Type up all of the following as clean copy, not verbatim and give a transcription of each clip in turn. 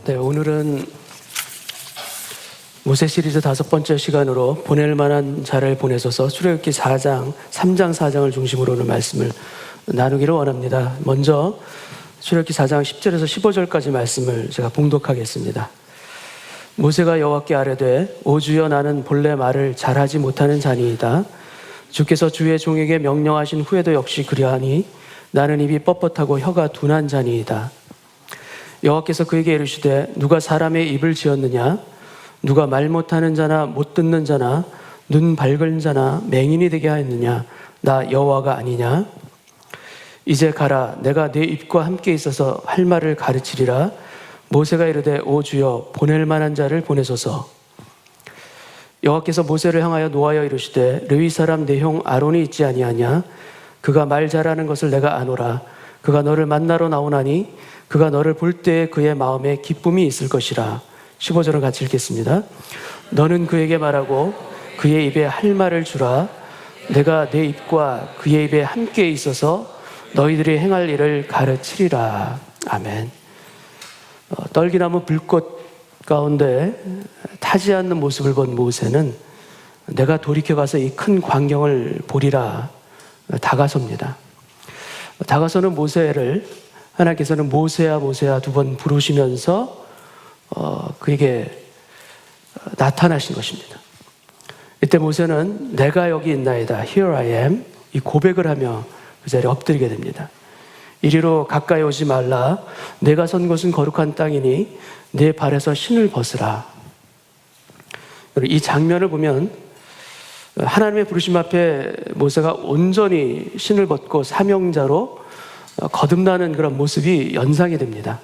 네, 오늘은 모세 시리즈 5번째 시간으로 보낼 만한 자를 보내소서 출애굽기 4장, 3장, 4장을 중심으로 오늘 말씀을 나누기를 원합니다. 먼저 출애굽기 4장 10절에서 15절까지 말씀을 제가 봉독하겠습니다. 모세가 여호와께 아뢰되 오 주여 나는 본래 말을 잘하지 못하는 자니이다. 주께서 주의 종에게 명령하신 후에도 역시 그리하니 나는 입이 뻣뻣하고 혀가 둔한 자니이다. 여호와께서 그에게 이르시되 누가 사람의 입을 지었느냐? 누가 말 못하는 자나 못 듣는 자나 눈 밝은 자나 맹인이 되게 하였느냐? 나 여호와가 아니냐? 이제 가라. 내가 네 입과 함께 있어서 할 말을 가르치리라. 모세가 이르되 오 주여 보낼 만한 자를 보내소서. 여호와께서 모세를 향하여 노하여 이르시되 르위 사람 내 형 아론이 있지 아니하냐? 그가 말 잘하는 것을 내가 아노라. 그가 너를 만나러 나오나니 그가 너를 볼 때에 그의 마음에 기쁨이 있을 것이라. 15절을 같이 읽겠습니다. 너는 그에게 말하고 그의 입에 할 말을 주라. 내가 내 입과 그의 입에 함께 있어서 너희들이 행할 일을 가르치리라. 아멘. 떨기나무 불꽃 가운데 타지 않는 모습을 본 모세는 내가 돌이켜가서 이 큰 광경을 보리라 다가섭니다. 다가서는 모세를 하나님께서는 모세야 모세야 2번 부르시면서 그에게 나타나신 것입니다. 이때 모세는 내가 여기 있나이다. Here I am. 이 고백을 하며 그 자리에 엎드리게 됩니다. 이리로 가까이 오지 말라. 내가 선 곳은 거룩한 땅이니 내 발에서 신을 벗으라. 이 장면을 보면 하나님의 부르심 앞에 모세가 온전히 신을 벗고 사명자로 거듭나는 그런 모습이 연상이 됩니다.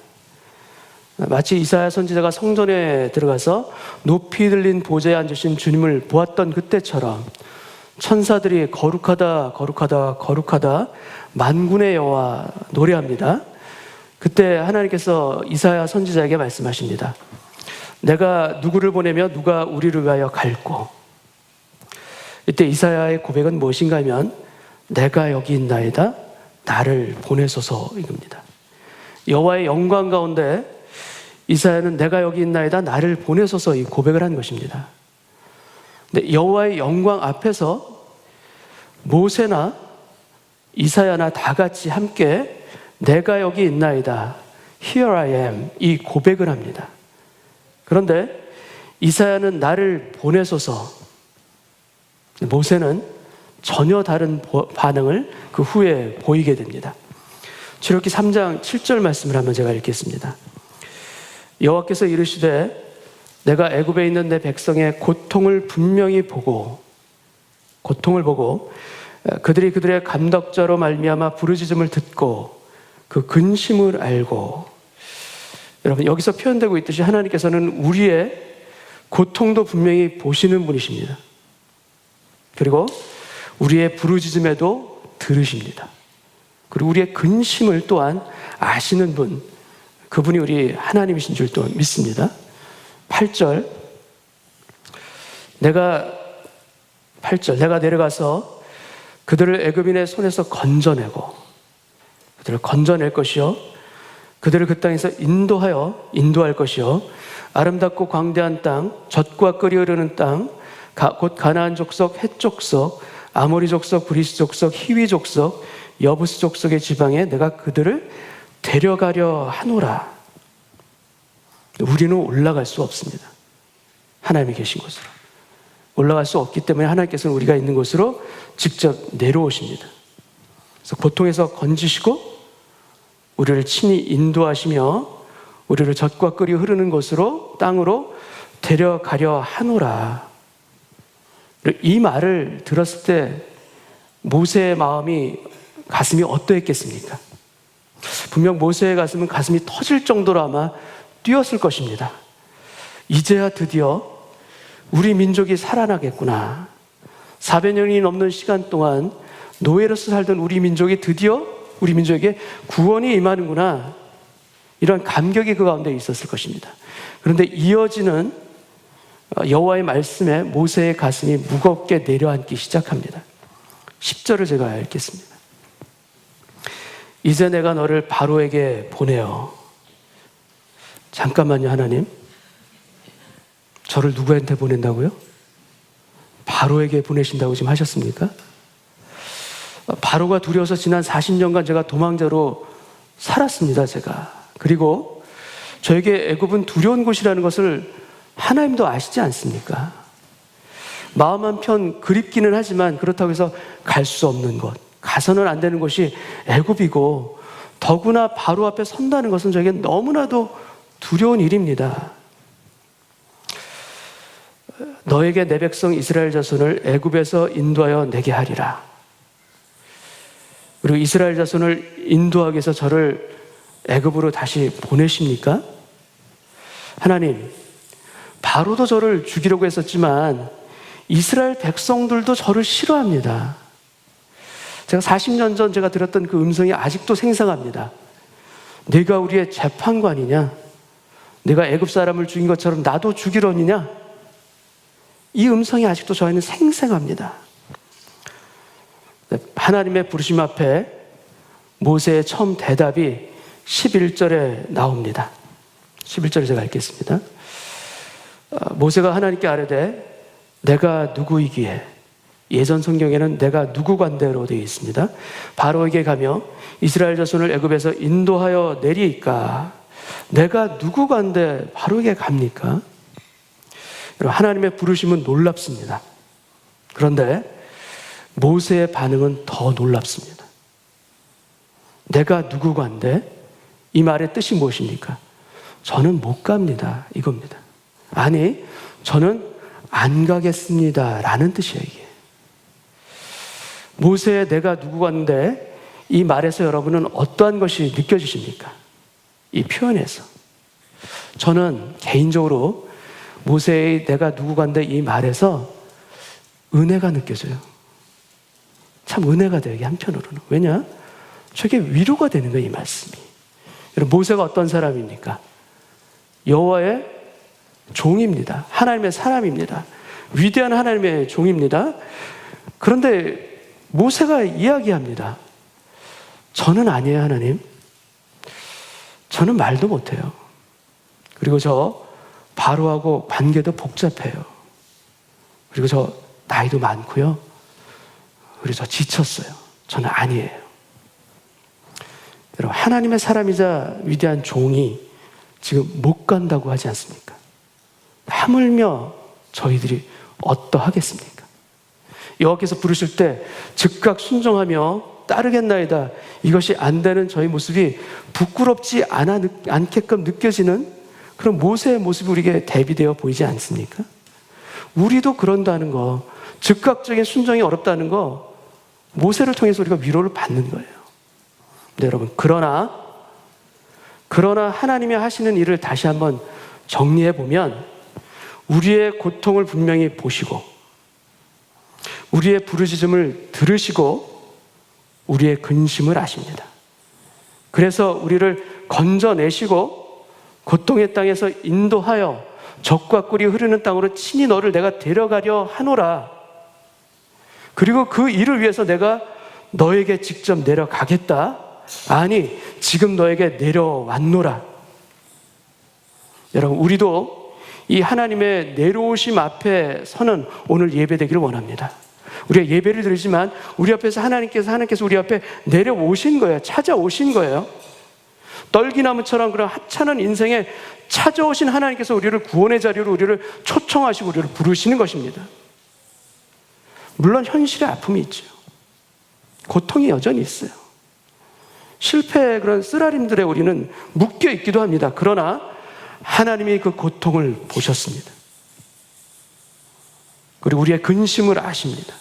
마치 이사야 선지자가 성전에 들어가서 높이 들린 보좌에 앉으신 주님을 보았던 그때처럼 천사들이 거룩하다 거룩하다 거룩하다 만군의 여호와 노래합니다. 그때 하나님께서 이사야 선지자에게 말씀하십니다. 내가 누구를 보내며 누가 우리를 위하여 갈고. 이때 이사야의 고백은 무엇인가 하면 내가 여기 있나이다. 나를 보내소서 이겁니다. 여호와의 영광 가운데 이사야는 내가 여기 있나이다. 나를 보내소서 이 고백을 한 것입니다. 근데 여호와의 영광 앞에서 모세나 이사야나 다 같이 함께 내가 여기 있나이다. Here I am 이 고백을 합니다. 그런데 이사야는 나를 보내소서, 모세는 전혀 다른 반응을 그 후에 보이게 됩니다. 출애굽기 3장 7절 말씀을 한번 제가 읽겠습니다. 여호와께서 이르시되 내가 애굽에 있는 내 백성의 고통을 분명히 보고 그들이 그들의 감독자로 말미암아 부르짖음을 듣고 그 근심을 알고. 여러분 여기서 표현되고 있듯이 하나님께서는 우리의 고통도 분명히 보시는 분이십니다. 그리고 우리의 부르짖음에도 들으십니다. 그리고 우리의 근심을 또한 아시는 분, 그분이 우리 하나님이신 줄 또 믿습니다. 8절 내가 내려가서 그들을 애굽인의 손에서 건져내고 그들을 건져낼 것이요 그들을 그 땅에서 인도할 것이요 아름답고 광대한 땅, 젖과 끓이 흐르는 땅, 곧 가나안 족속, 헷 족속, 아모리 족속, 브리스 족속, 히위 족속, 여부스 족속의 지방에 내가 그들을 데려가려 하노라. 우리는 올라갈 수 없습니다. 하나님이 계신 곳으로 올라갈 수 없기 때문에 하나님께서는 우리가 있는 곳으로 직접 내려오십니다. 그래서 고통에서 건지시고 우리를 친히 인도하시며 우리를 젖과 끓이 흐르는 곳으로 땅으로 데려가려 하노라. 이 말을 들었을 때 모세의 가슴이 어떠했겠습니까? 분명 모세의 가슴이 터질 정도로 아마 뛰었을 것입니다. 이제야 드디어 우리 민족이 살아나겠구나. 400년이 넘는 시간 동안 노예로서 살던 우리 민족이 드디어 우리 민족에게 구원이 임하는구나. 이런 감격이 그 가운데 있었을 것입니다. 그런데 이어지는 여호와의 말씀에 모세의 가슴이 무겁게 내려앉기 시작합니다. 10절을 제가 읽겠습니다. 이제 내가 너를 바로에게 보내어 잠깐만요, 하나님. 저를 누구한테 보낸다고요? 바로에게 보내신다고 지금 하셨습니까? 바로가 두려워서 지난 40년간 제가 도망자로 살았습니다, 제가. 그리고 저에게 애굽은 두려운 곳이라는 것을 하나님도 아시지 않습니까? 마음 한편 그립기는 하지만 그렇다고 해서 갈 수 없는 것, 가서는 안 되는 곳이 애굽이고 더구나 바로 앞에 선다는 것은 저에게 너무나도 두려운 일입니다. 너에게 내 백성 이스라엘 자손을 애굽에서 인도하여 내게 하리라. 그리고 이스라엘 자손을 인도하기 위해서 저를 애굽으로 다시 보내십니까? 하나님, 바로도 저를 죽이려고 했었지만 이스라엘 백성들도 저를 싫어합니다. 제가 40년 전 제가 들었던 그 음성이 아직도 생생합니다. 네가 우리의 재판관이냐? 네가 애굽 사람을 죽인 것처럼 나도 죽이려느냐? 이 음성이 아직도 저에는 생생합니다. 하나님의 부르심 앞에 모세의 처음 대답이 11절에 나옵니다. 11절을 제가 읽겠습니다. 모세가 하나님께 아뢰되 내가 누구이기에, 예전 성경에는 내가 누구관대로 되어 있습니다. 바로에게 가며 이스라엘 자손을 애굽에서 인도하여 내리이까. 내가 누구관대 바로에게 갑니까? 하나님의 부르심은 놀랍습니다. 그런데 모세의 반응은 더 놀랍습니다. 내가 누구관대? 이 말의 뜻이 무엇입니까? 저는 못 갑니다, 이겁니다. 아니, 저는 안 가겠습니다 라는 뜻이에요, 이게. 모세의 내가 누구관대, 이 말에서 여러분은 어떠한 것이 느껴지십니까? 이 표현에서. 저는 개인적으로 모세의 내가 누구관대 이 말에서 은혜가 느껴져요. 참 은혜가 돼요, 이게 한편으로는. 왜냐? 저게 위로가 되는 거예요, 이 말씀이. 여러분, 모세가 어떤 사람입니까? 여호와의 종입니다. 하나님의 사람입니다. 위대한 하나님의 종입니다. 그런데 모세가 이야기합니다. 저는 아니에요, 하나님. 저는 말도 못해요. 그리고 저 바로하고 관계도 복잡해요. 그리고 저 나이도 많고요. 그리고 저 지쳤어요. 저는 아니에요. 여러분, 하나님의 사람이자 위대한 종이 지금 못 간다고 하지 않습니까? 하물며 저희들이 어떠하겠습니까? 여호와께서 부르실 때 즉각 순종하며 따르겠나이다. 이것이 안 되는 저희 모습이 부끄럽지 않게끔 느껴지는 그런 모세의 모습이 우리에게 대비되어 보이지 않습니까? 우리도 그런다는 거, 즉각적인 순종이 어렵다는 거, 모세를 통해서 우리가 위로를 받는 거예요. 네, 여러분, 그러나 하나님이 하시는 일을 다시 한번 정리해 보면 우리의 고통을 분명히 보시고 우리의 부르짖음을 들으시고 우리의 근심을 아십니다. 그래서 우리를 건져내시고 고통의 땅에서 인도하여 젖과 꿀이 흐르는 땅으로 친히 너를 내가 데려가려 하노라. 그리고 그 일을 위해서 내가 너에게 직접 내려가겠다. 아니, 지금 너에게 내려왔노라. 여러분, 우리도 이 하나님의 내려오심 앞에 서는 오늘 예배되기를 원합니다. 우리가 예배를 드리지만 우리 앞에서 하나님께서 우리 앞에 내려오신 거예요. 찾아오신 거예요. 떨기나무처럼 그런 하찮은 인생에 찾아오신 하나님께서 우리를 구원의 자리로 우리를 초청하시고 우리를 부르시는 것입니다. 물론 현실의 아픔이 있죠. 고통이 여전히 있어요. 실패의 그런 쓰라림들에 우리는 묶여 있기도 합니다. 그러나 하나님이 그 고통을 보셨습니다. 그리고 우리의 근심을 아십니다.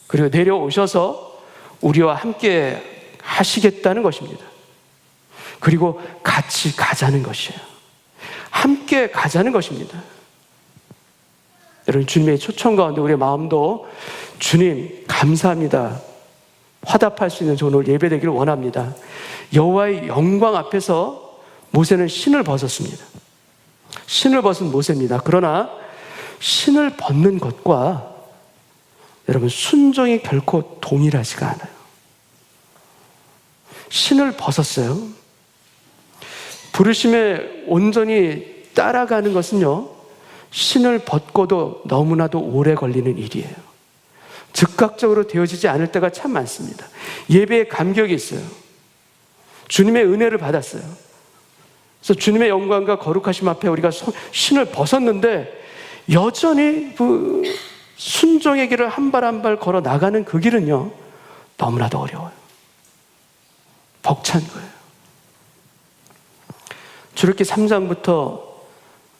그리고 내려오셔서 우리와 함께 하시겠다는 것입니다. 그리고 같이 가자는 것이에요. 함께 가자는 것입니다. 여러분, 주님의 초청 가운데 우리의 마음도 주님 감사합니다. 화답할 수 있는 오늘 예배되기를 원합니다. 여호와의 영광 앞에서 모세는 신을 벗었습니다. 신을 벗은 모세입니다. 그러나 신을 벗는 것과 여러분 순종이 결코 동일하지가 않아요. 신을 벗었어요. 부르심에 온전히 따라가는 것은요, 신을 벗고도 너무나도 오래 걸리는 일이에요. 즉각적으로 되어지지 않을 때가 참 많습니다. 예배에 감격이 있어요. 주님의 은혜를 받았어요. 그래서 주님의 영광과 거룩하심 앞에 우리가 신을 벗었는데 여전히 그 순종의 길을 한 발 한 발 걸어 나가는 그 길은요, 너무나도 어려워요. 벅찬 거예요. 출애굽기 3장부터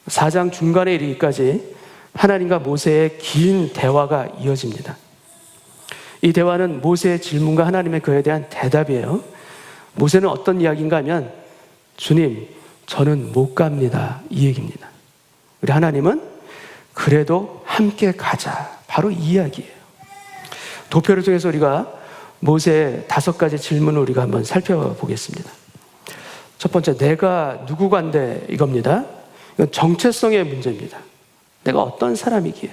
4장 중간에 이르기까지 하나님과 모세의 긴 대화가 이어집니다. 이 대화는 모세의 질문과 하나님의 그에 대한 대답이에요. 모세는 어떤 이야기인가 하면, 주님, 저는 못 갑니다, 이 얘기입니다. 우리 하나님은 그래도 함께 가자, 바로 이 이야기예요. 도표를 통해서 우리가 모세의 5가지 질문을 우리가 한번 살펴보겠습니다. 첫 번째, 내가 누구간데, 이겁니다. 이건 정체성의 문제입니다. 내가 어떤 사람이기에.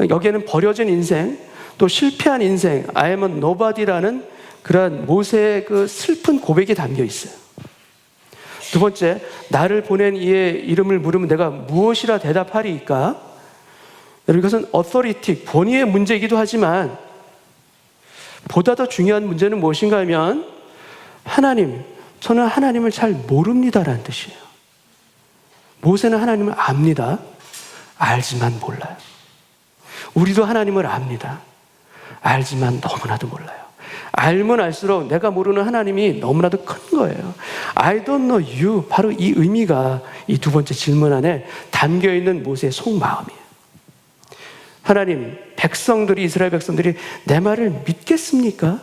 여기에는 버려진 인생, 또 실패한 인생, I am a nobody라는 그런 모세의 그 슬픈 고백이 담겨 있어요. 두 번째, 나를 보낸 이의 이름을 물으면 내가 무엇이라 대답하리이까? 여러분, 이것은 authority, 권위의 문제이기도 하지만 보다 더 중요한 문제는 무엇인가 하면, 하나님, 저는 하나님을 잘 모릅니다라는 뜻이에요. 모세는 하나님을 압니다. 알지만 몰라요. 우리도 하나님을 압니다. 알지만 너무나도 몰라요. 알면 알수록 내가 모르는 하나님이 너무나도 큰 거예요. I don't know you. 바로 이 의미가 이 2번째 질문 안에 담겨있는 모세의 속마음이에요. 하나님, 백성들이, 이스라엘 백성들이 내 말을 믿겠습니까?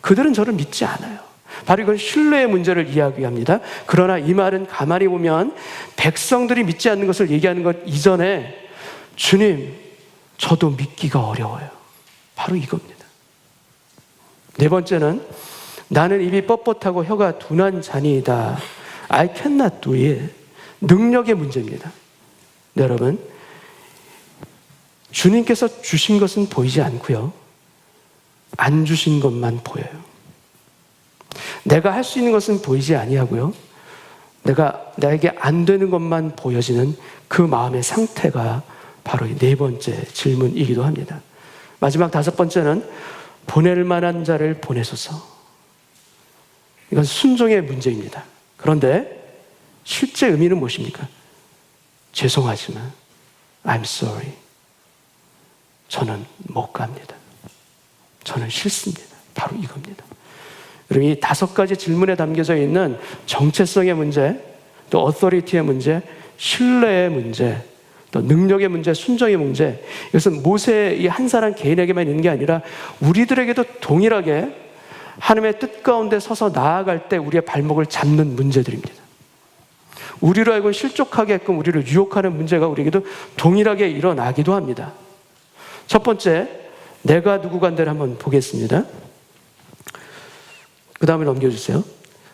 그들은 저를 믿지 않아요. 바로 이건 신뢰의 문제를 이야기합니다. 그러나 이 말은 가만히 보면 백성들이 믿지 않는 것을 얘기하는 것 이전에, 주님, 저도 믿기가 어려워요. 바로 이겁니다. 네 번째는, 나는 입이 뻣뻣하고 혀가 둔한 자니이다. I cannot do it. 능력의 문제입니다. 네, 여러분, 주님께서 주신 것은 보이지 않고요, 안 주신 것만 보여요. 내가 할 수 있는 것은 보이지 아니하고요, 나에게 안 되는 것만 보여지는 그 마음의 상태가 바로 이 4번째 질문이기도 합니다. 마지막 5번째는, 보낼 만한 자를 보내소서. 이건 순종의 문제입니다. 그런데 실제 의미는 무엇입니까? 죄송하지만 I'm sorry. 저는 못 갑니다. 저는 싫습니다. 바로 이겁니다. 여러분, 이 5가지 질문에 담겨져 있는 정체성의 문제, 또 authority의 문제, 신뢰의 문제, 또 능력의 문제, 순종의 문제, 이것은 모세 이 한 사람 개인에게만 있는 게 아니라 우리들에게도 동일하게 하나님의 뜻 가운데 서서 나아갈 때 우리의 발목을 잡는 문제들입니다. 우리로 하여금 실족하게끔 우리를 유혹하는 문제가 우리에게도 동일하게 일어나기도 합니다. 첫 번째, 내가 누구간데를 한번 보겠습니다. 그 다음에 넘겨주세요.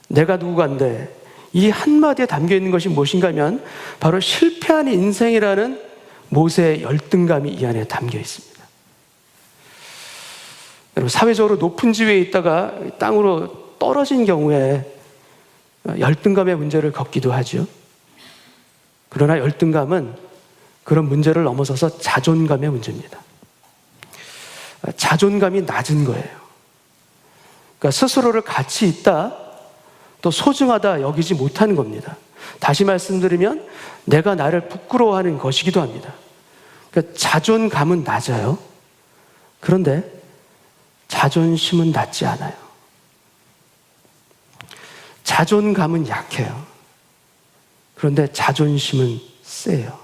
내가 누구간데, 이 한마디에 담겨있는 것이 무엇인가 하면 바로 실패한 인생이라는 모세의 열등감이 이 안에 담겨 있습니다. 여러분, 사회적으로 높은 지위에 있다가 땅으로 떨어진 경우에 열등감의 문제를 겪기도 하죠. 그러나 열등감은 그런 문제를 넘어서서 자존감의 문제입니다. 자존감이 낮은 거예요. 그러니까 스스로를 가치 있다, 또 소중하다 여기지 못하는 겁니다. 다시 말씀드리면 내가 나를 부끄러워하는 것이기도 합니다. 그러니까 자존감은 낮아요. 그런데 자존심은 낮지 않아요. 자존감은 약해요. 그런데 자존심은 세요.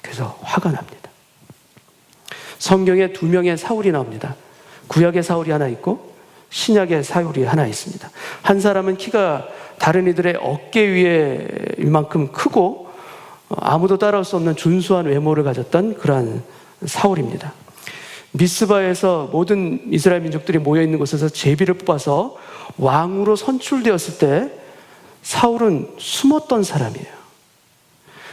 그래서 화가 납니다. 성경에 2명의 사울이 나옵니다. 구약의 사울이 하나 있고 신약의 사울이 하나 있습니다. 한 사람은 키가 다른 이들의 어깨 위에 이만큼 크고 아무도 따라올 수 없는 준수한 외모를 가졌던 그러한 사울입니다. 미스바에서 모든 이스라엘 민족들이 모여있는 곳에서 제비를 뽑아서 왕으로 선출되었을 때 사울은 숨었던 사람이에요.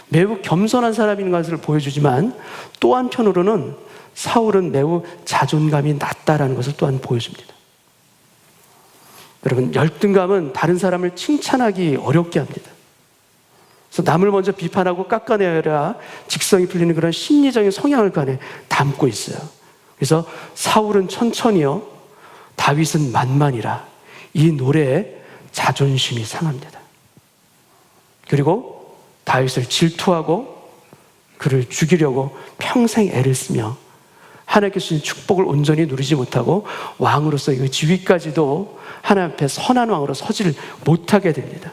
매우 겸손한 사람인 것을 보여주지만 또 한편으로는 사울은 매우 자존감이 낮다라는 것을 또한 보여줍니다. 여러분, 열등감은 다른 사람을 칭찬하기 어렵게 합니다. 그래서 남을 먼저 비판하고 깎아내야 직성이 풀리는 그런 심리적인 성향을 그 안에 담고 있어요. 그래서 사울은 천천히요, 다윗은 만만이라, 이 노래에 자존심이 상합니다. 그리고 다윗을 질투하고 그를 죽이려고 평생 애를 쓰며 하나님께 주신 축복을 온전히 누리지 못하고 왕으로서 이 지위까지도 하나님 앞에 선한 왕으로 서지를 못하게 됩니다.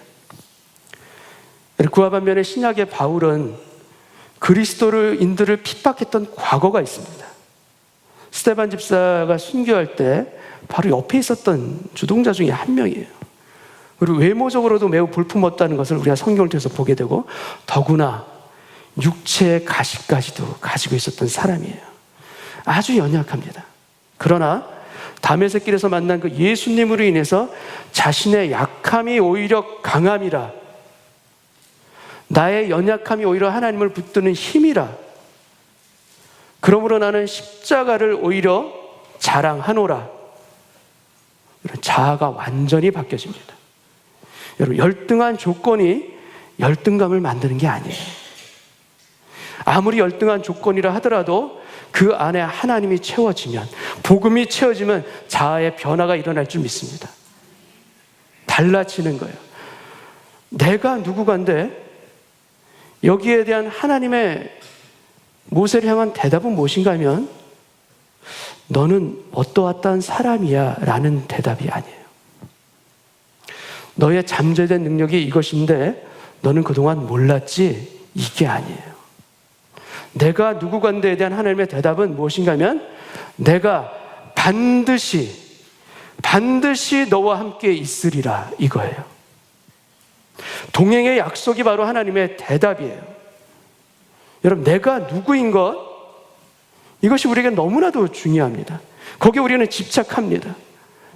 그와 반면에 신약의 바울은 그리스도인들을 핍박했던 과거가 있습니다. 스데반 집사가 순교할 때 바로 옆에 있었던 주동자 중에 한 명이에요. 그리고 외모적으로도 매우 볼품없다는 것을 우리가 성경을 통해서 보게 되고, 더구나 육체의 가시까지도 가지고 있었던 사람이에요. 아주 연약합니다. 그러나 다메섹 길에서 만난 그 예수님으로 인해서 자신의 약함이 오히려 강함이라, 나의 연약함이 오히려 하나님을 붙드는 힘이라, 그러므로 나는 십자가를 오히려 자랑하노라, 이런 자아가 완전히 바뀌어집니다. 여러분, 열등한 조건이 열등감을 만드는 게 아니에요. 아무리 열등한 조건이라 하더라도 그 안에 하나님이 채워지면, 복음이 채워지면 자아의 변화가 일어날 줄 믿습니다. 달라지는 거예요. 내가 누구간데 여기에 대한 하나님의 모세를 향한 대답은 무엇인가 하면, 너는 어떠한 사람이야 라는 대답이 아니에요. 너의 잠재된 능력이 이것인데 너는 그동안 몰랐지, 이게 아니에요. 내가 누구간데에 대한 하나님의 대답은 무엇인가 하면, 내가 반드시 너와 함께 있으리라, 이거예요. 동행의 약속이 바로 하나님의 대답이에요. 여러분, 내가 누구인 것, 이것이 우리에게 너무나도 중요합니다. 거기에 우리는 집착합니다.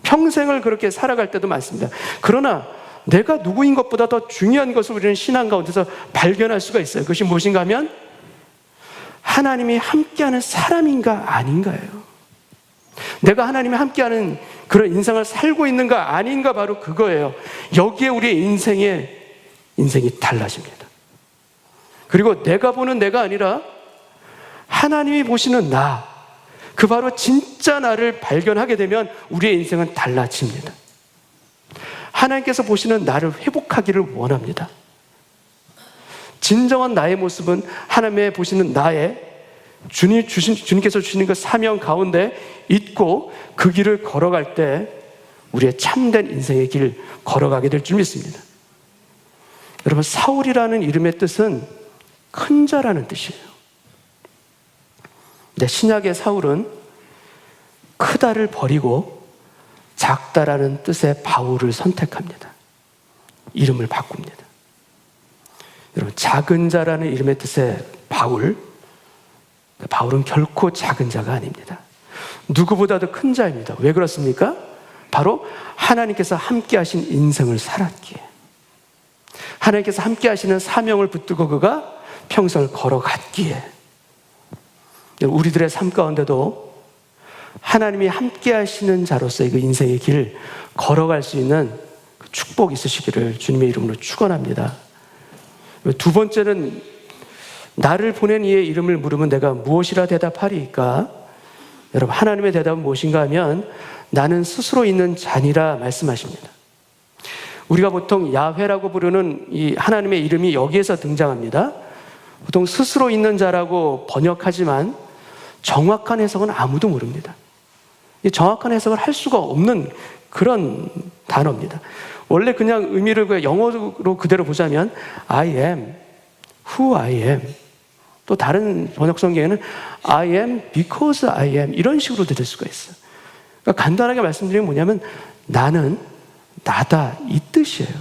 평생을 그렇게 살아갈 때도 많습니다. 그러나 내가 누구인 것보다 더 중요한 것을 우리는 신앙 가운데서 발견할 수가 있어요. 그것이 무엇인가 하면, 하나님이 함께하는 사람인가 아닌가예요. 내가 하나님이 함께하는 그런 인생을 살고 있는가 아닌가, 바로 그거예요. 여기에 우리의 인생이 달라집니다. 그리고 내가 보는 내가 아니라 하나님이 보시는 나, 그 바로 진짜 나를 발견하게 되면 우리의 인생은 달라집니다. 하나님께서 보시는 나를 회복하기를 원합니다. 진정한 나의 모습은 하나님의 보시는 나의 주님께서 주시는 그 사명 가운데 있고, 그 길을 걸어갈 때 우리의 참된 인생의 길 걸어가게 될 줄 믿습니다. 여러분, 사울이라는 이름의 뜻은 큰 자라는 뜻이에요. 근데 신약의 사울은 크다를 버리고 작다라는 뜻의 바울을 선택합니다. 이름을 바꿉니다. 여러분, 작은 자라는 이름의 뜻의 바울은 결코 작은 자가 아닙니다. 누구보다도 큰 자입니다. 왜 그렇습니까? 바로 하나님께서 함께 하신 인생을 살았기에, 하나님께서 함께 하시는 사명을 붙들고 그가 평생을 걸어갔기에, 우리들의 삶 가운데도 하나님이 함께 하시는 자로서의 그 인생의 길을 걸어갈 수 있는 축복이 있으시기를 주님의 이름으로 축원합니다. 두 번째는, 나를 보낸 이의 이름을 물으면 내가 무엇이라 대답하리까? 여러분, 하나님의 대답은 무엇인가 하면, 나는 스스로 있는 자니라 말씀하십니다. 우리가 보통 야훼라고 부르는 이 하나님의 이름이 여기에서 등장합니다. 보통 스스로 있는 자라고 번역하지만 정확한 해석은 아무도 모릅니다. 이 정확한 해석을 할 수가 없는 그런 단어입니다. 원래 그냥 의미를 영어로 그대로 보자면 I am who I am, 또 다른 번역 성경에는 I am because I am, 이런 식으로 들을 수가 있어요. 그러니까 간단하게 말씀드리면 뭐냐면, 나는 나다, 이 뜻이에요.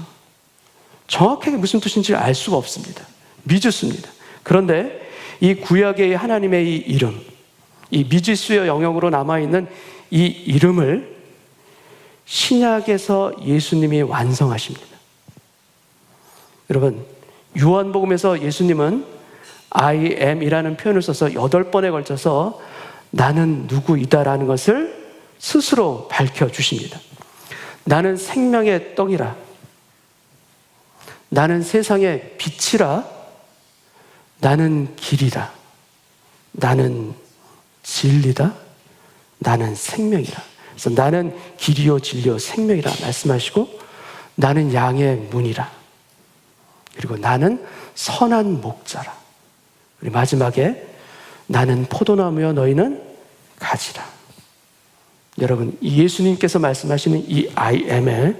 정확하게 무슨 뜻인지 알 수가 없습니다. 미주수입니다. 그런데 이 구약의 하나님의 이 이름, 이 미지수의 영역으로 남아있는 이 이름을 신약에서 예수님이 완성하십니다. 여러분, 요한복음에서 예수님은 I am 이라는 표현을 써서 8번에 걸쳐서 나는 누구이다라는 것을 스스로 밝혀주십니다. 나는 생명의 떡이라. 나는 세상의 빛이라. 나는 길이라. 나는 진리다. 나는 생명이라. 그래서 나는 길이요 진리요 생명이라 말씀하시고, 나는 양의 문이라. 그리고 나는 선한 목자라. 그리고 마지막에 나는 포도나무여 너희는 가지라. 여러분, 예수님께서 말씀하시는 이 I am에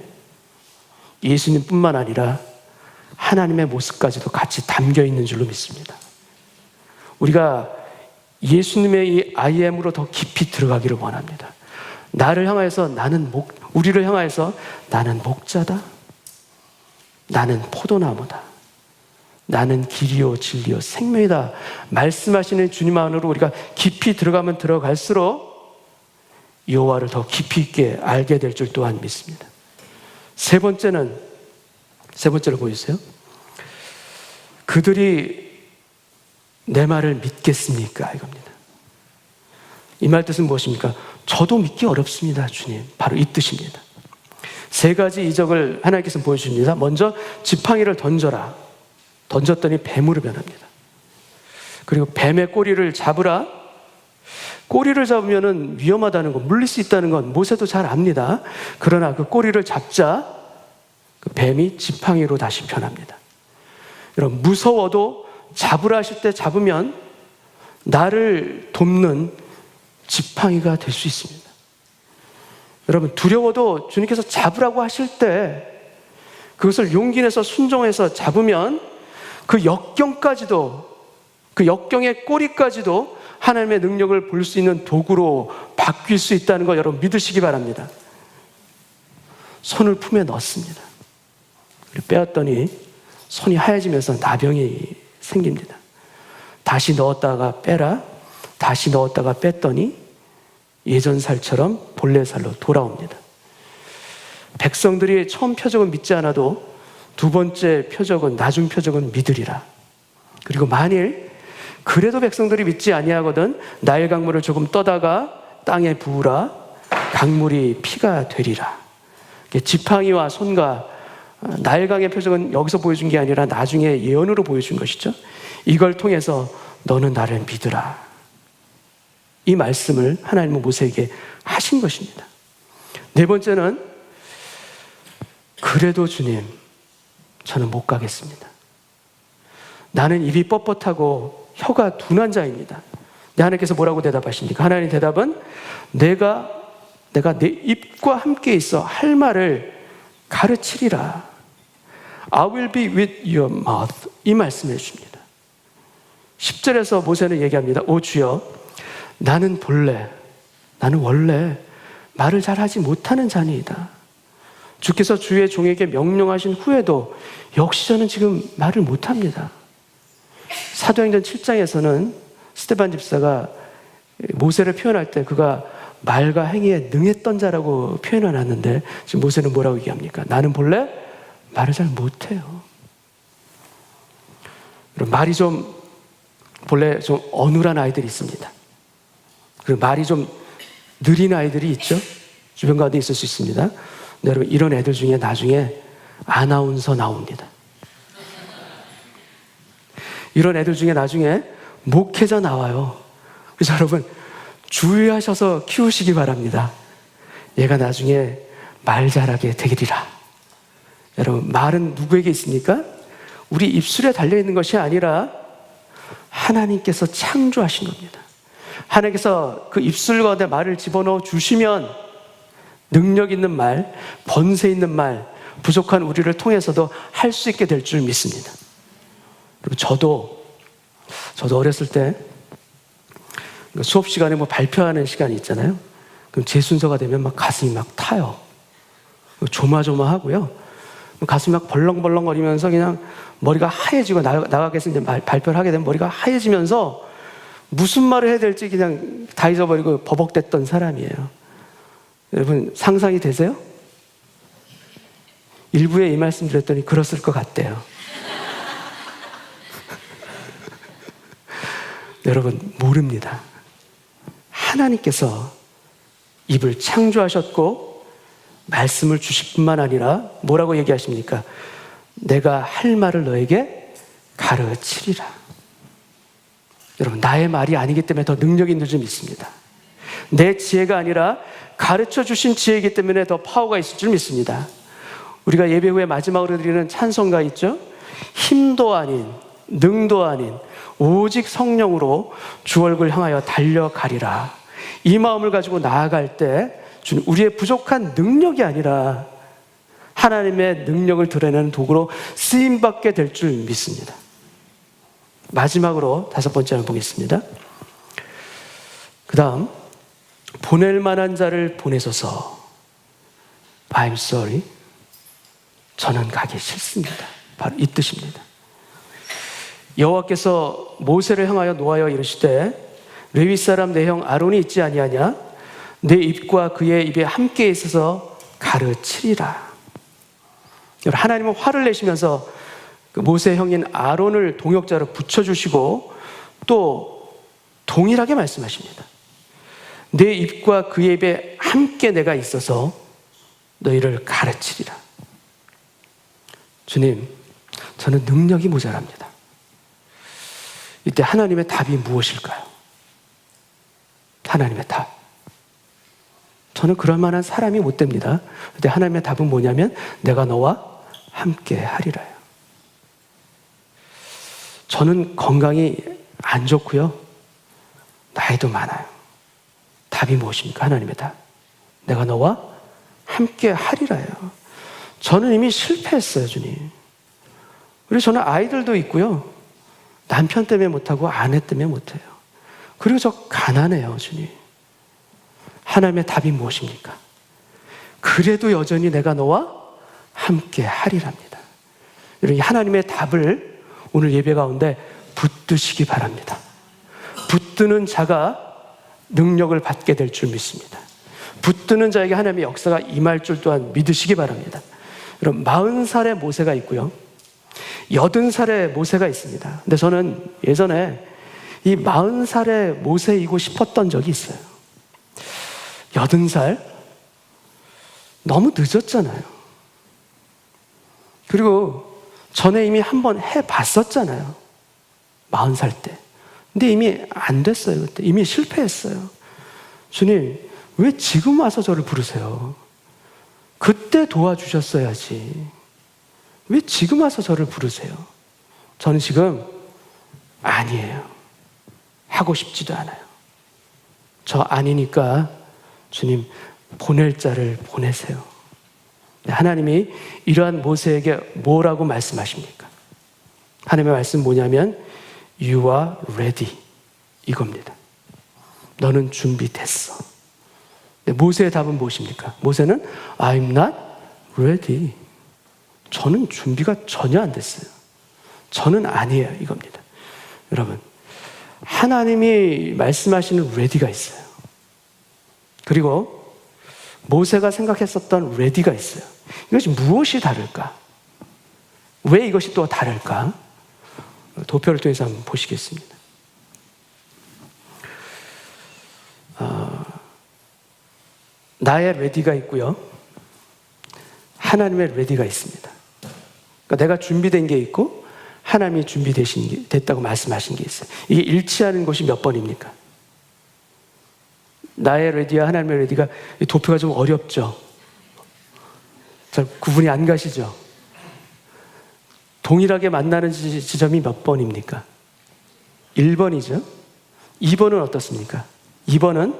예수님뿐만 아니라 하나님의 모습까지도 같이 담겨 있는 줄로 믿습니다. 우리가 예수님의 이 I am으로 더 깊이 들어가기를 원합니다. 우리를 향하여서 나는 목자다. 나는 포도나무다. 나는 길이요 진리요 생명이다 말씀하시는 주님 안으로 우리가 깊이 들어가면 들어갈수록 여호와를 더 깊이 있게 알게 될 줄 또한 믿습니다. 세 번째로 보여주세요. 그들이 내 말을 믿겠습니까? 이겁니다. 이 말 뜻은 무엇입니까? 저도 믿기 어렵습니다, 주님. 바로 이 뜻입니다. 세 가지 이적을 하나님께서 보여주십니다. 먼저 지팡이를 던져라. 던졌더니 뱀으로 변합니다. 그리고 뱀의 꼬리를 잡으라. 꼬리를 잡으면 위험하다는 것, 물릴 수 있다는 건 모세도 잘 압니다. 그러나 그 꼬리를 잡자 그 뱀이 지팡이로 다시 변합니다. 여러분, 무서워도 잡으라 하실 때 잡으면 나를 돕는 지팡이가 될 수 있습니다. 여러분, 두려워도 주님께서 잡으라고 하실 때 그것을 용기 내서 순종해서 잡으면 그 역경까지도, 그 역경의 꼬리까지도 하나님의 능력을 볼 수 있는 도구로 바뀔 수 있다는 거 여러분 믿으시기 바랍니다. 손을 품에 넣습니다. 빼었더니 손이 하얘지면서 나병이 생깁니다. 다시 넣었다가 빼라. 다시 넣었다가 뺐더니 예전 살처럼 본래 살로 돌아옵니다. 백성들이 처음 표적은 믿지 않아도 두 번째 표적은, 나중 표적은 믿으리라. 그리고 만일 그래도 백성들이 믿지 아니하거든 나일 강물을 조금 떠다가 땅에 부으라. 강물이 피가 되리라. 지팡이와 손과 나일강의 표적은 여기서 보여준 게 아니라 나중에 예언으로 보여준 것이죠. 이걸 통해서 너는 나를 믿으라. 이 말씀을 하나님은 모세에게 하신 것입니다. 네 번째는 그래도 주님, 저는 못 가겠습니다. 나는 입이 뻣뻣하고 혀가 둔한 자입니다. 하나님께서 뭐라고 대답하십니까? 하나님 대답은 내가 내 입과 함께 있어 할 말을 가르치리라. I will be with your mouth. 이 말씀을 해줍니다. 10절에서 모세는 얘기합니다. 오 주여, 나는 원래 말을 잘하지 못하는 자니이다. 주께서 주의 종에게 명령하신 후에도 역시 저는 지금 말을 못합니다. 사도행전 7장에서는 스데반 집사가 모세를 표현할 때 그가 말과 행위에 능했던 자라고 표현을 하는데 지금 모세는 뭐라고 얘기합니까? 나는 본래 말을 잘 못해요. 말이 본래 좀 어눌한 아이들이 있습니다. 그리고 말이 좀 느린 아이들이 있죠. 주변 가운데 있을 수 있습니다. 근데 여러분, 이런 애들 중에 나중에 아나운서 나옵니다. 이런 애들 중에 나중에 목회자 나와요. 그래서 여러분 주의하셔서 키우시기 바랍니다. 얘가 나중에 말 잘하게 되리라. 여러분, 말은 누구에게 있습니까? 우리 입술에 달려있는 것이 아니라 하나님께서 창조하신 겁니다. 하나님께서 그 입술 가운데 말을 집어넣어 주시면 능력 있는 말, 번세 있는 말, 부족한 우리를 통해서도 할 수 있게 될 줄 믿습니다. 그리고 저도 어렸을 때 수업 시간에 발표하는 시간이 있잖아요. 그럼 제 순서가 되면 가슴이 타요. 조마조마하고요. 가슴이 벌렁벌렁거리면서 그냥 머리가 하얘지고 나가게서 이제 발표를 하게 되면 머리가 하얘지면서 무슨 말을 해야 될지 그냥 다 잊어버리고 버벅댔던 사람이에요. 여러분 상상이 되세요? 일부에 이 말씀 드렸더니 그랬을 것 같대요. 여러분 모릅니다. 하나님께서 입을 창조하셨고 말씀을 주실 뿐만 아니라 뭐라고 얘기하십니까? 내가 할 말을 너에게 가르치리라. 여러분, 나의 말이 아니기 때문에 더 능력 있는 줄 믿습니다. 내 지혜가 아니라 가르쳐 주신 지혜이기 때문에 더 파워가 있을 줄 믿습니다. 우리가 예배 후에 마지막으로 드리는 찬송가 있죠? 힘도 아닌, 능도 아닌 오직 성령으로 주 얼굴 향하여 달려가리라. 이 마음을 가지고 나아갈 때 주는 우리의 부족한 능력이 아니라 하나님의 능력을 드러내는 도구로 쓰임받게 될 줄 믿습니다. 마지막으로 5번째 보겠습니다. 그 다음, 보낼 만한 자를 보내소서. I'm sorry. 저는 가기 싫습니다. 바로 이 뜻입니다. 여호와께서 모세를 향하여 노하여 이르시되 레위 사람 내 형 아론이 있지 아니하냐? 내 입과 그의 입에 함께 있어서 가르치리라. 하나님은 화를 내시면서 그 모세 형인 아론을 동역자로 붙여주시고 또 동일하게 말씀하십니다. 내 입과 그의 입에 함께 내가 있어서 너희를 가르치리라. 주님, 저는 능력이 모자랍니다. 이때 하나님의 답이 무엇일까요? 하나님의 답. 저는 그럴 만한 사람이 못 됩니다. 근데 하나님의 답은 뭐냐면 내가 너와 함께 하리라요. 저는 건강이 안 좋고요. 나이도 많아요. 답이 무엇입니까? 하나님의 답. 내가 너와 함께 하리라요. 저는 이미 실패했어요, 주님. 그리고 저는 아이들도 있고요. 남편 때문에 못하고 아내 때문에 못해요. 그리고 저 가난해요, 주님. 하나님의 답이 무엇입니까? 그래도 여전히 내가 너와 함께 하리랍니다. 여러분, 하나님의 답을 오늘 예배 가운데 붙드시기 바랍니다. 붙드는 자가 능력을 받게 될 줄 믿습니다. 붙드는 자에게 하나님의 역사가 임할 줄 또한 믿으시기 바랍니다. 여러분, 40살의 모세가 있고요. 80살의 모세가 있습니다. 근데 저는 예전에 이 40살의 모세이고 싶었던 적이 있어요. 80살? 너무 늦었잖아요. 그리고 전에 이미 한번 해봤었잖아요. 40살 때. 근데 이미 안 됐어요. 그때 이미 실패했어요. 주님, 왜 지금 와서 저를 부르세요? 그때 도와주셨어야지. 왜 지금 와서 저를 부르세요? 저는 지금 아니에요. 하고 싶지도 않아요. 저 아니니까 주님 보낼 자를 보내세요. 하나님이 이러한 모세에게 뭐라고 말씀하십니까? 하나님의 말씀 뭐냐면 You are ready 이겁니다. 너는 준비됐어. 모세의 답은 무엇입니까? 모세는 I'm not ready. 저는 준비가 전혀 안 됐어요. 저는 아니에요 이겁니다. 여러분, 하나님이 말씀하시는 ready가 있어요. 그리고 모세가 생각했었던 ready가 있어요. 이것이 무엇이 다를까? 왜 이것이 또 다를까? 도표를 통해서 한번 보시겠습니다. 나의 ready가 있고요. 하나님의 ready가 있습니다. 그러니까 내가 준비된 게 있고 하나님이 준비됐다고 말씀하신 게 있어요. 이게 일치하는 것이 몇 번입니까? 나의 ready와 하나님의 ready가 도표가 좀 어렵죠? 잘 구분이 안 가시죠? 동일하게 만나는 지점이 몇 번입니까? 1번이죠. 2번은 어떻습니까? 2번은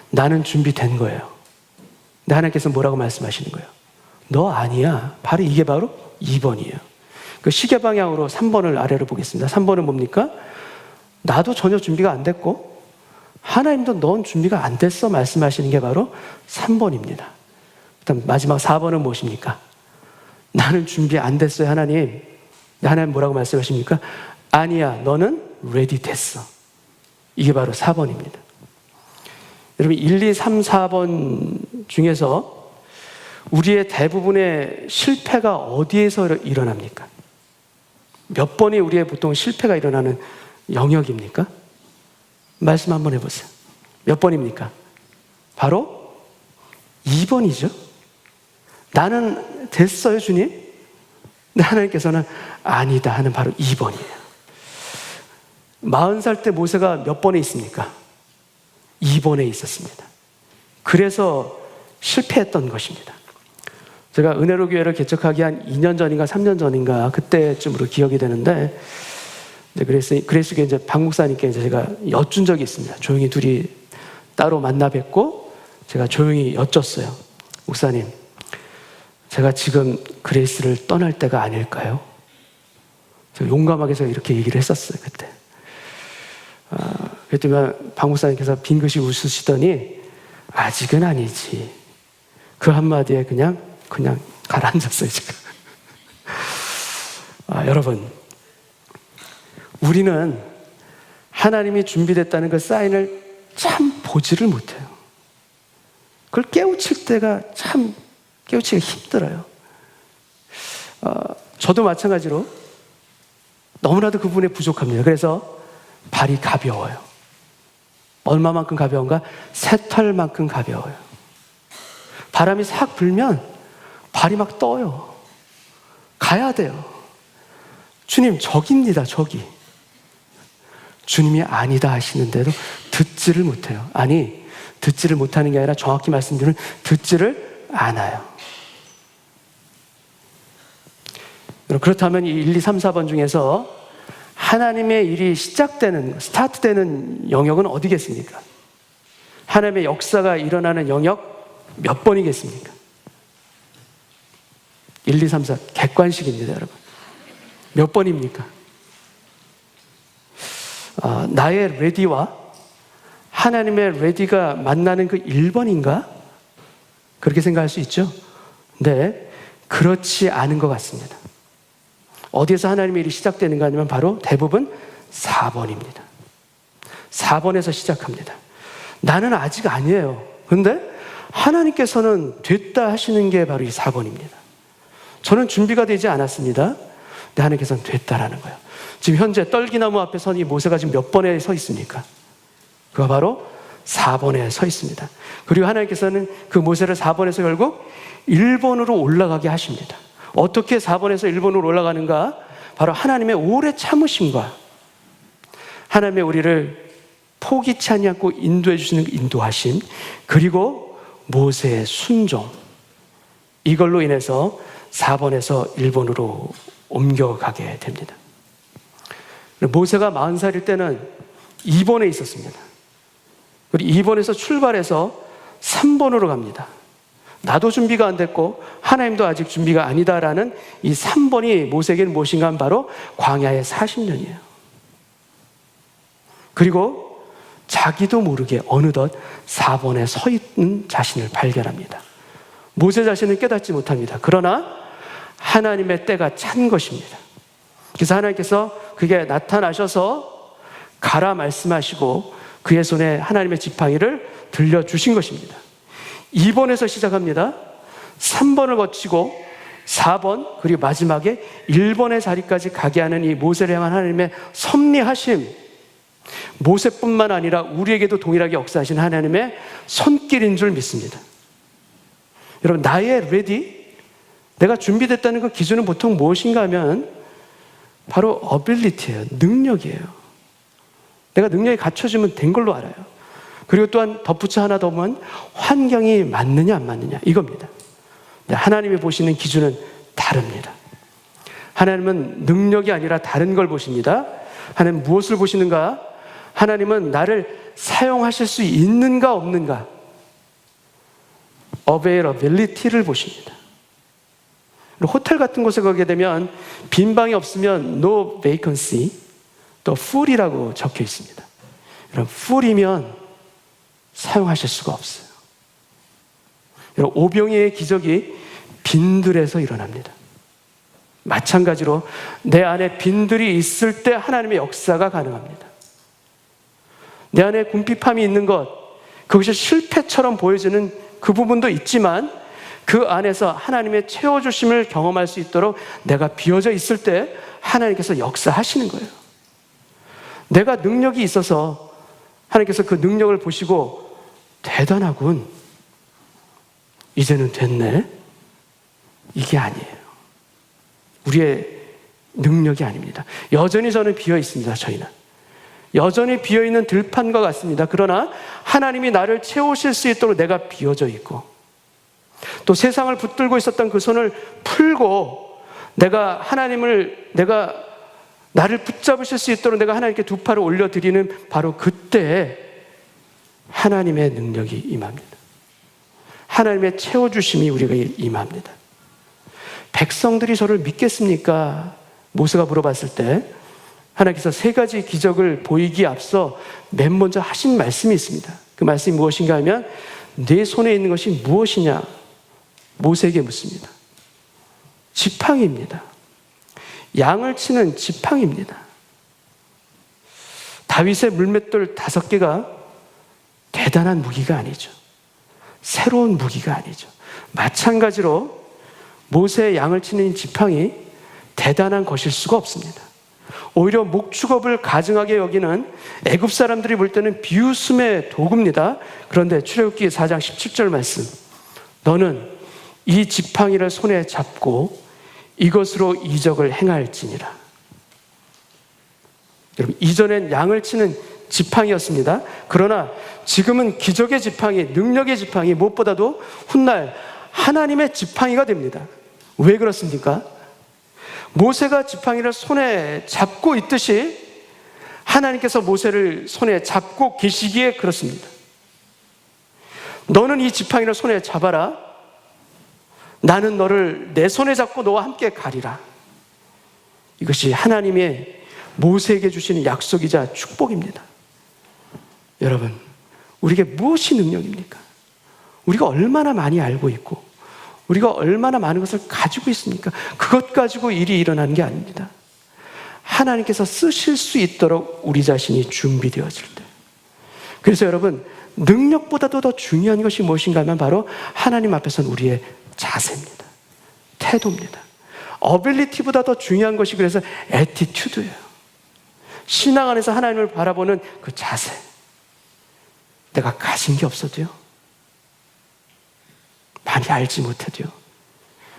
나는 준비된 거예요. 근데 하나님께서 뭐라고 말씀하시는 거예요? 너 아니야. 이게 바로 2번이에요. 그 시계 방향으로 3번을 아래로 보겠습니다. 3번은 뭡니까? 나도 전혀 준비가 안 됐고 하나님도 넌 준비가 안 됐어 말씀하시는 게 바로 3번입니다. 그다음 마지막 4번은 무엇입니까? 나는 준비 안 됐어요 하나님. 하나님 뭐라고 말씀하십니까? 아니야, 너는 ready 됐어. 이게 바로 4번입니다. 여러분 1, 2, 3, 4번 중에서 우리의 대부분의 실패가 어디에서 일어납니까? 몇 번이 우리의 보통 실패가 일어나는 영역입니까? 말씀 한번 해보세요. 몇 번입니까? 바로 2번이죠. 나는 됐어요, 주님? 근데 하나님께서는 아니다 하는 바로 2번이에요. 40살 때 모세가 몇 번에 있습니까? 2번에 있었습니다. 그래서 실패했던 것입니다. 제가 은혜로 교회를 개척하기 한 2년 전인가 3년 전인가 그때쯤으로 기억이 되는데, 그래서 이제 박 목사님께 이제 제가 여쭌 적이 있습니다. 조용히 둘이 따로 만나 뵙고 제가 조용히 여쭸어요. 목사님, 제가 지금 그레이스를 떠날 때가 아닐까요? 제가 용감하게 제가 이렇게 얘기를 했었어요, 그때. 그랬더니 박 목사님께서 빙긋이 웃으시더니 아직은 아니지. 그 한마디에 그냥 가라앉았어요, 지금. 여러분, 우리는 하나님이 준비됐다는 그 사인을 참 보지를 못해요. 그걸 깨우칠 때가 참 깨우치기 힘들어요. 저도 마찬가지로 너무나도 그 부분에 부족합니다. 그래서 발이 가벼워요. 얼마만큼 가벼운가? 새털만큼 가벼워요. 바람이 싹 불면 발이 막 떠요. 가야 돼요. 주님, 저기입니다, 저기. 주님이 아니다 하시는데도 듣지를 못해요. 아니, 듣지를 못하는 게 아니라 정확히 말씀드리면 듣지를 않아요. 그렇다면 이 1, 2, 3, 4번 중에서 하나님의 일이 스타트되는 영역은 어디겠습니까? 하나님의 역사가 일어나는 영역 몇 번이겠습니까? 1, 2, 3, 4 객관식입니다, 여러분. 몇 번입니까? 나의 레디와 하나님의 레디가 만나는 그 1번인가? 그렇게 생각할 수 있죠? 네, 그렇지 않은 것 같습니다. 어디에서 하나님의 일이 시작되는가 하면 바로 대부분 4번입니다. 4번에서 시작합니다. 나는 아직 아니에요. 그런데 하나님께서는 됐다 하시는 게 바로 이 4번입니다. 저는 준비가 되지 않았습니다. 근데 하나님께서는 됐다라는 거예요. 지금 현재 떨기나무 앞에 선 이 모세가 지금 몇 번에 서 있습니까? 그가 바로 4번에 서 있습니다. 그리고 하나님께서는 그 모세를 4번에서 결국 1번으로 올라가게 하십니다. 어떻게 4번에서 1번으로 올라가는가? 바로 하나님의 오래 참으심과 하나님의 우리를 포기치 않고 인도해 주시는 인도하심, 그리고 모세의 순종, 이걸로 인해서 4번에서 1번으로 옮겨가게 됩니다. 모세가 40살일 때는 2번에 있었습니다. 그리고 2번에서 출발해서 3번으로 갑니다. 나도 준비가 안 됐고 하나님도 아직 준비가 아니다라는 이 3번이 모세에게는 무엇인가 하면 바로 광야의 40년이에요. 그리고 자기도 모르게 어느덧 4번에 서 있는 자신을 발견합니다. 모세 자신은 깨닫지 못합니다. 그러나 하나님의 때가 찬 것입니다. 그래서 하나님께서 그게 나타나셔서 가라 말씀하시고 그의 손에 하나님의 지팡이를 들려주신 것입니다. 2번에서 시작합니다. 3번을 거치고 4번 그리고 마지막에 1번의 자리까지 가게 하는 이 모세를 향한 하나님의 섭리하심, 모세뿐만 아니라 우리에게도 동일하게 역사하신 하나님의 손길인 줄 믿습니다. 여러분, 나의 레디, 내가 준비됐다는 그 기준은 보통 무엇인가 하면 바로 ability예요. 능력이에요. 내가 능력이 갖춰지면 된 걸로 알아요. 그리고 또한 덧붙여 하나 더 보면 환경이 맞느냐 안 맞느냐, 이겁니다. 하나님이 보시는 기준은 다릅니다. 하나님은 능력이 아니라 다른 걸 보십니다. 하나님은 무엇을 보시는가? 하나님은 나를 사용하실 수 있는가 없는가, availability를 보십니다. 호텔 같은 곳에 가게 되면 빈 방이 없으면 no vacancy, 또 full이라고 적혀 있습니다. 여러분, full이면 사용하실 수가 없어요. 여러분, 오병이의 기적이 빈들에서 일어납니다. 마찬가지로 내 안에 빈들이 있을 때 하나님의 역사가 가능합니다. 내 안에 궁핍함이 있는 것, 그것이 실패처럼 보여지는 그 부분도 있지만 그 안에서 하나님의 채워주심을 경험할 수 있도록 내가 비어져 있을 때 하나님께서 역사하시는 거예요. 내가 능력이 있어서 하나님께서 그 능력을 보시고 대단하군, 이제는 됐네, 이게 아니에요. 우리의 능력이 아닙니다. 여전히 저는 비어 있습니다. 저희는 여전히 비어있는 들판과 같습니다. 그러나 하나님이 나를 채우실 수 있도록 내가 비어져 있고, 또 세상을 붙들고 있었던 그 손을 풀고 나를 붙잡으실 수 있도록 내가 하나님께 두 팔을 올려드리는 바로 그때에 하나님의 능력이 임합니다. 하나님의 채워주심이 우리가 임합니다. 백성들이 저를 믿겠습니까? 모세가 물어봤을 때 하나님께서 세 가지 기적을 보이기에 앞서 맨 먼저 하신 말씀이 있습니다. 그 말씀이 무엇인가 하면 내 손에 있는 것이 무엇이냐? 모세에게 묻습니다. 지팡이입니다. 양을 치는 지팡이입니다. 다윗의 물맷돌 5개가 대단한 무기가 아니죠. 새로운 무기가 아니죠. 마찬가지로 모세의 양을 치는 지팡이 대단한 것일 수가 없습니다. 오히려 목축업을 가증하게 여기는 애굽 사람들이 볼 때는 비웃음의 도구입니다. 그런데 출애굽기 4장 17절 말씀, 너는 이 지팡이를 손에 잡고 이것으로 이적을 행할지니라. 여러분, 이전엔 양을 치는 지팡이였습니다. 그러나 지금은 기적의 지팡이, 능력의 지팡이, 무엇보다도 훗날 하나님의 지팡이가 됩니다. 왜 그렇습니까? 모세가 지팡이를 손에 잡고 있듯이 하나님께서 모세를 손에 잡고 계시기에 그렇습니다. 너는 이 지팡이를 손에 잡아라. 나는 너를 내 손에 잡고 너와 함께 가리라. 이것이 하나님의 모세에게 주시는 약속이자 축복입니다. 여러분, 우리에게 무엇이 능력입니까? 우리가 얼마나 많이 알고 있고 우리가 얼마나 많은 것을 가지고 있습니까? 그것 가지고 일이 일어나는 게 아닙니다. 하나님께서 쓰실 수 있도록 우리 자신이 준비되어질 때. 그래서 여러분, 능력보다도 더 중요한 것이 무엇인가 하면 바로 하나님 앞에서는 우리의 자세입니다. 태도입니다. 어빌리티보다 더 중요한 것이 그래서 애티튜드예요. 신앙 안에서 하나님을 바라보는 그 자세. 내가 가진 게 없어도요, 많이 알지 못해도요,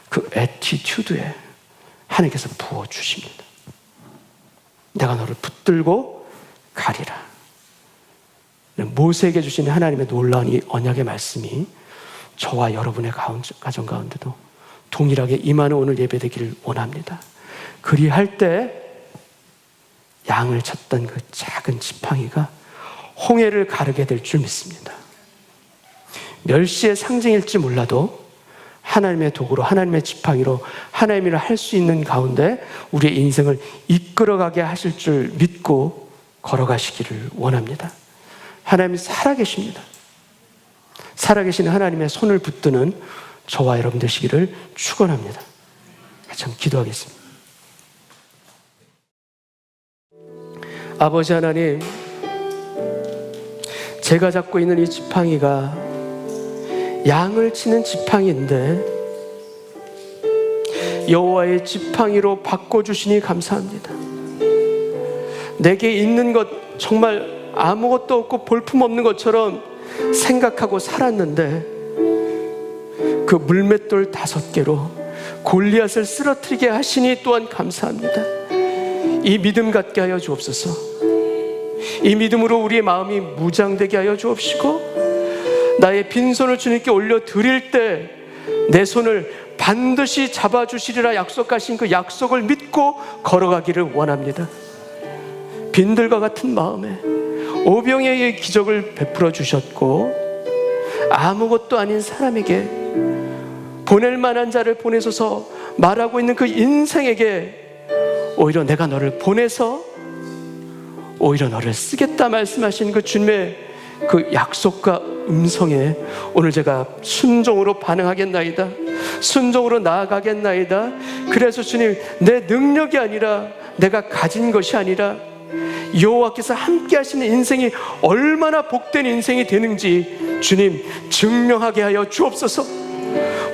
그 애티튜드에 하나님께서 부어주십니다. 내가 너를 붙들고 가리라. 모세에게 주신 하나님의 놀라운 이 언약의 말씀이 저와 여러분의 가정 가운데도 동일하게 임하는 오늘 예배되기를 원합니다. 그리할 때 양을 쳤던 그 작은 지팡이가 홍해를 가르게 될 줄 믿습니다. 멸시의 상징일지 몰라도 하나님의 도구로, 하나님의 지팡이로 하나님의 일을 할 수 있는 가운데 우리의 인생을 이끌어가게 하실 줄 믿고 걸어가시기를 원합니다. 하나님이 살아계십니다. 살아계시는 하나님의 손을 붙드는 저와 여러분 되시기를 축원합니다. 같이 한번 기도하겠습니다. 아버지 하나님, 제가 잡고 있는 이 지팡이가 양을 치는 지팡이인데 여호와의 지팡이로 바꿔주시니 감사합니다. 내게 있는 것 정말 아무것도 없고 볼품없는 것처럼 생각하고 살았는데 그 물맷돌 5개로 골리앗을 쓰러뜨리게 하시니 또한 감사합니다. 이 믿음 갖게 하여 주옵소서. 이 믿음으로 우리의 마음이 무장되게 하여 주옵시고, 나의 빈손을 주님께 올려드릴 때 내 손을 반드시 잡아주시리라 약속하신 그 약속을 믿고 걸어가기를 원합니다. 빈들과 같은 마음에 오병이의 기적을 베풀어 주셨고, 아무것도 아닌 사람에게 보낼 만한 자를 보내소서 말하고 있는 그 인생에게 오히려 내가 너를 보내서 오히려 너를 쓰겠다 말씀하신 그 주님의 그 약속과 음성에 오늘 제가 순종으로 반응하겠나이다. 순종으로 나아가겠나이다. 그래서 주님, 내 능력이 아니라 내가 가진 것이 아니라 여호와께서 함께 하시는 인생이 얼마나 복된 인생이 되는지 주님 증명하게 하여 주옵소서.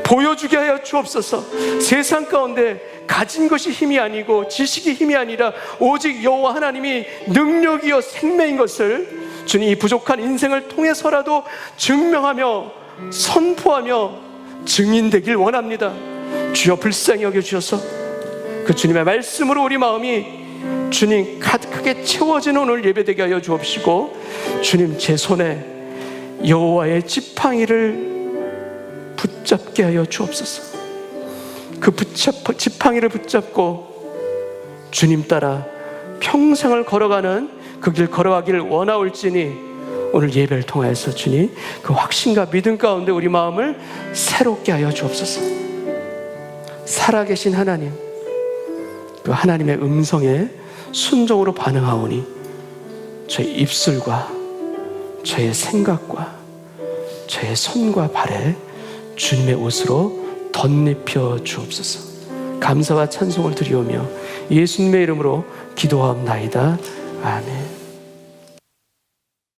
보여주게 하여 주옵소서. 세상 가운데 가진 것이 힘이 아니고 지식이 힘이 아니라 오직 여호와 하나님이 능력이요 생명인 것을 주님 이 부족한 인생을 통해서라도 증명하며 선포하며 증인되길 원합니다. 주여 불쌍히 여겨주셔서 그 주님의 말씀으로 우리 마음이 주님 가득하게 채워지는 오늘 예배되게 하여 주옵시고, 주님 제 손에 여호와의 지팡이를 붙잡게 하여 주옵소서. 그 지팡이를 붙잡고 주님 따라 평생을 걸어가는 그 길 걸어가기를 원하올지니, 오늘 예배를 통하여서 주님 그 확신과 믿음 가운데 우리 마음을 새롭게 하여 주옵소서. 살아계신 하나님, 그 하나님의 음성에 순종으로 반응하오니 저의 입술과 저의 생각과 저의 손과 발에 주님의 옷으로 덧입혀 주옵소서. 감사와 찬송을 드리오며 예수님의 이름으로 기도하옵나이다. 아멘.